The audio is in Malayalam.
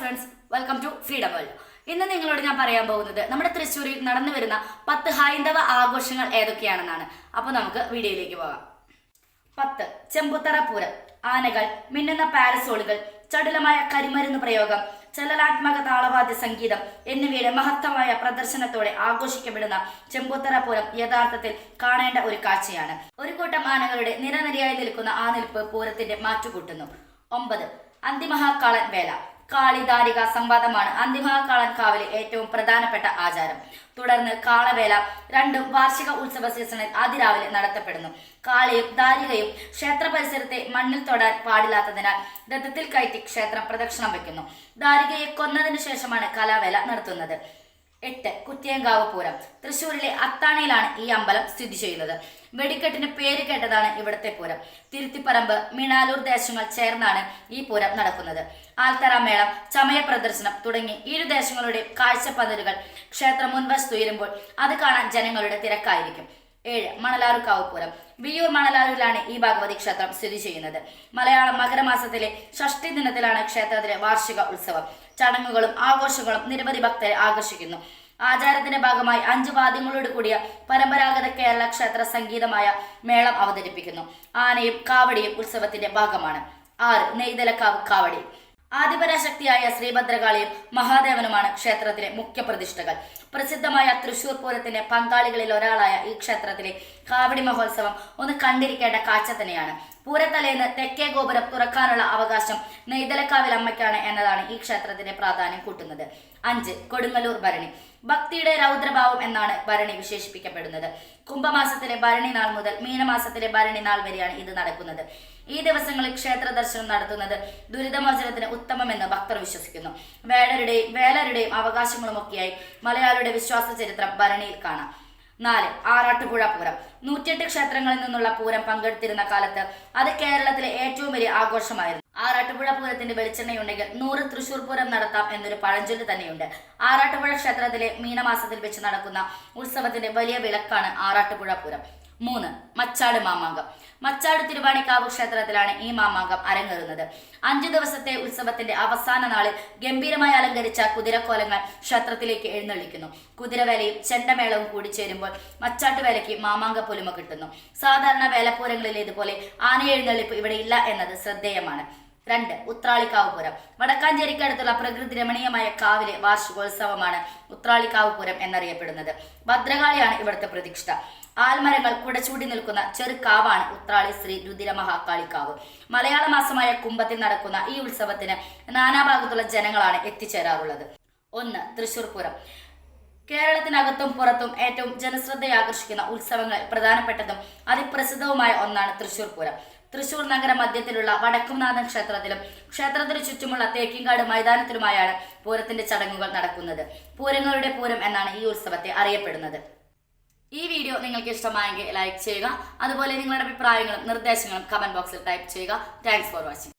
Friends, welcome to freedom world. ഇന്ന് നിങ്ങളോട് ഞാൻ പറയാൻ പോകുന്നത് നമ്മുടെ തൃശ്ശൂരിൽ നടന്നു വരുന്ന 10 ഹൈന്ദവ ആഘോഷങ്ങൾ ഏതൊക്കെയാണെന്നാണ്. അപ്പോൾ നമുക്ക് വീഡിയോയിലേക്ക് പോകാം. 10. ചെമ്പുത്തറ പൂരം. ആനകൾ, മിന്നുന്ന പാരസോളുകൾ, ചടുലമായ കരിമരുന്ന് പ്രയോഗം, ചലനാത്മക താളവാദ്യ സംഗീതം എന്നിവയുടെ മഹത്തമായ പ്രദർശനത്തോടെ ആഘോഷിക്കപ്പെടുന്ന ചെമ്പുത്തറ പൂരം യഥാർത്ഥത്തിൽ കാണേണ്ട ഒരു കാഴ്ചയാണ്. ഒരു കൂട്ടം ആനകളുടെ നിരനിരയായി നിൽക്കുന്ന ആ നിൽപ്പ് പൂരത്തിന്റെ മാറ്റുകൂട്ടുന്നു. 9. അന്തിമഹാകാളൻ വേല. കാളിദാരിക സംവാദമാണ് അന്തിമഹാകാളൻ കാവിലെ ഏറ്റവും പ്രധാനപ്പെട്ട ആചാരം. തുടർന്ന് കാളവേല രണ്ടും വാർഷിക ഉത്സവ സീസണിൽ അതിരാവിലെ നടത്തപ്പെടുന്നു. കാളിയും ദാരികയും ക്ഷേത്ര പരിസരത്തെ മണ്ണിൽ തൊടാൻ പാടില്ലാത്തതിനാൽ രഥത്തിൽ കയറ്റി ക്ഷേത്രം പ്രദക്ഷിണം വയ്ക്കുന്നു. ദാരികയെ കൊന്നതിനു ശേഷമാണ് കലാവേല നടത്തുന്നത്. 8. കുറ്റിയങ്കാവ് പൂരം. തൃശ്ശൂരിലെ അത്താണിയിലാണ് ഈ അമ്പലം സ്ഥിതി ചെയ്യുന്നത്. വെടിക്കെട്ടിന് പേര് കേട്ടതാണ് ഇവിടുത്തെ പൂരം. തിരുത്തിപ്പറമ്പ്, മിണാലൂർ ദേശങ്ങൾ ചേർന്നാണ് ഈ പൂരം നടക്കുന്നത്. ആൽത്തറ മേളം, ചമയ പ്രദർശനം തുടങ്ങി ഇരു ദേശങ്ങളുടെ കാഴ്ചപ്പന്തലുകൾ ക്ഷേത്രം മുൻവശത്ത് ഉയരുമ്പോൾ അത് കാണാൻ ജനങ്ങളുടെ തിരക്കായിരിക്കും. 7. മണലാറുകാവ് പൂരം. വിയ്യൂർ മണലാറിലാണ് ഈ ഭഗവതി ക്ഷേത്രം സ്ഥിതി ചെയ്യുന്നത്. മലയാളം മകരമാസത്തിലെ ഷഷ്ടി ദിനത്തിലാണ് ക്ഷേത്രത്തിലെ വാർഷിക ഉത്സവം. ചടങ്ങുകളും ആഘോഷങ്ങളും നിരവധി ഭക്തരെ ആകർഷിക്കുന്നു. ആചാരത്തിന്റെ ഭാഗമായി 5 വാദ്യങ്ങളോട് കൂടിയ പരമ്പരാഗത കേരള ക്ഷേത്ര സംഗീതമായ മേളം അവതരിപ്പിക്കുന്നു. ആനയും കാവടിയും ഉത്സവത്തിന്റെ ഭാഗമാണ്. 6. നെയ്തലക്കാവ് കാവടി. ആദിപരാശക്തിയായ ശ്രീഭദ്രകാളിയും മഹാദേവനുമാണ് ക്ഷേത്രത്തിലെ മുഖ്യ പ്രതിഷ്ഠകൾ. പ്രസിദ്ധമായ തൃശൂർ പൂരത്തിന്റെ പങ്കാളികളിൽ ഒരാളായ ഈ ക്ഷേത്രത്തിലെ കാവടി മഹോത്സവം ഒന്ന് കണ്ടിരിക്കേണ്ട കാഴ്ച തന്നെയാണ്. പൂരത്തലേന്ന് തെക്കേ ഗോപുരം തുറക്കാനുള്ള അവകാശം നെയ്തലക്കാവിൽ അമ്മയ്ക്കാണ് എന്നതാണ് ഈ ക്ഷേത്രത്തിന്റെ പ്രാധാന്യം കൂട്ടുന്നത്. 5. കൊടുങ്ങല്ലൂർ ഭരണി. ഭക്തിയുടെ രൗദ്രഭാവം എന്നാണ് ഭരണി വിശേഷിപ്പിക്കപ്പെടുന്നത്. കുംഭമാസത്തിലെ ഭരണി നാൾ മുതൽ മീനമാസത്തിലെ ഭരണി നാൾ വരെയാണ് ഇത് നടക്കുന്നത്. ഈ ദിവസങ്ങളിൽ ക്ഷേത്ര ദർശനം നടത്തുന്നത് ദുരിതമോചനത്തിന് ഉത്തമമെന്ന് ഭക്തർ വിശ്വസിക്കുന്നു. വേലരുടെയും അവകാശങ്ങളുമൊക്കെയായി മലയാളിയുടെ വിശ്വാസ ചരിത്രം ഭരണിയിൽ കാണാം. 4. ആറാട്ടുപുഴ പൂരം. 108 ക്ഷേത്രങ്ങളിൽ നിന്നുള്ള പൂരം പങ്കെടുത്തിരുന്ന കാലത്ത് അത് കേരളത്തിലെ ഏറ്റവും വലിയ ആഘോഷമായിരുന്നു. ആറാട്ടുപുഴ പൂരത്തിന്റെ വെളിച്ചെണ്ണയുണ്ടെങ്കിൽ 100 തൃശൂർ പൂരം നടത്താം എന്നൊരു പഴഞ്ചൊല്ല് തന്നെയുണ്ട്. ആറാട്ടുപുഴ ക്ഷേത്രത്തിലെ മീനമാസത്തിൽ വെച്ച് നടക്കുന്ന ഉത്സവത്തിന്റെ വലിയ വിളക്കാണ് ആറാട്ടുപുഴ പൂരം. 3. മച്ചാട് മാമാങ്കം. മച്ചാട് തിരുവാണിക്കാവ് ക്ഷേത്രത്തിലാണ് ഈ മാമാങ്കം അരങ്ങേറുന്നത്. 5 ദിവസത്തെ ഉത്സവത്തിന്റെ അവസാന നാളിൽ ഗംഭീരമായി അലങ്കരിച്ച കുതിരക്കോലങ്ങൾ ക്ഷേത്രത്തിലേക്ക് എഴുന്നള്ളിക്കുന്നു. കുതിരവേലയും ചെണ്ടമേളവും കൂടി ചേരുമ്പോൾ മച്ചാട്ടുവേലയ്ക്ക് മാമാങ്ക പൊലിമ കിട്ടുന്നു. സാധാരണ വേലപ്പൂരങ്ങളിലേതുപോലെ ആന എഴുന്നള്ളിപ്പ് ഇവിടെ ഇല്ല എന്നത് ശ്രദ്ധേയമാണ്. 2. ഉത്രാളിക്കാവ് പൂരം. വടക്കാഞ്ചേരിക്കടുത്തുള്ള പ്രകൃതി രമണീയമായ കാവിലെ വാർഷികോത്സവമാണ് ഉത്രാളിക്കാവ് പൂരം എന്നറിയപ്പെടുന്നത്. ഭദ്രകാളിയാണ് ഇവിടുത്തെ പ്രതിഷ്ഠ. ആൽമരങ്ങൾ കുടച്ചൂടി നിൽക്കുന്ന ചെറുകാവാണ് ഉത്രാളി ശ്രീ രുതിരമഹാകാളിക്കാവ്. മലയാള മാസമായ കുംഭത്തിൽ നടക്കുന്ന ഈ ഉത്സവത്തിന് നാനാഭാഗത്തുള്ള ജനങ്ങളാണ് എത്തിച്ചേരാറുള്ളത്. 1. തൃശൂർ പൂരം. കേരളത്തിനകത്തും പുറത്തും ഏറ്റവും ജനശ്രദ്ധയാകർഷിക്കുന്ന ഉത്സവങ്ങളിൽ പ്രധാനപ്പെട്ടതും അതിപ്രസിദ്ധവുമായ ഒന്നാണ് തൃശൂർ പൂരം. തൃശൂർ നഗര മധ്യത്തിലുള്ള വടക്കുംനാഥൻ ക്ഷേത്രത്തിലും ക്ഷേത്രത്തിനു ചുറ്റുമുള്ള തേക്കിങ്കാട് മൈതാനത്തിലുമായാണ് പൂരത്തിന്റെ ചടങ്ങുകൾ നടക്കുന്നത്. പൂരങ്ങളുടെ പൂരം എന്നാണ് ഈ ഉത്സവത്തെ അറിയപ്പെടുന്നത്. ഈ വീഡിയോ നിങ്ങൾക്ക് ഇഷ്ടമായെങ്കിൽ ലൈക്ക് ചെയ്യുക. അതുപോലെ നിങ്ങളുടെ അഭിപ്രായങ്ങളും നിർദ്ദേശങ്ങളും കമന്റ് ബോക്സിൽ ടൈപ്പ് ചെയ്യുക. Thanks for watching.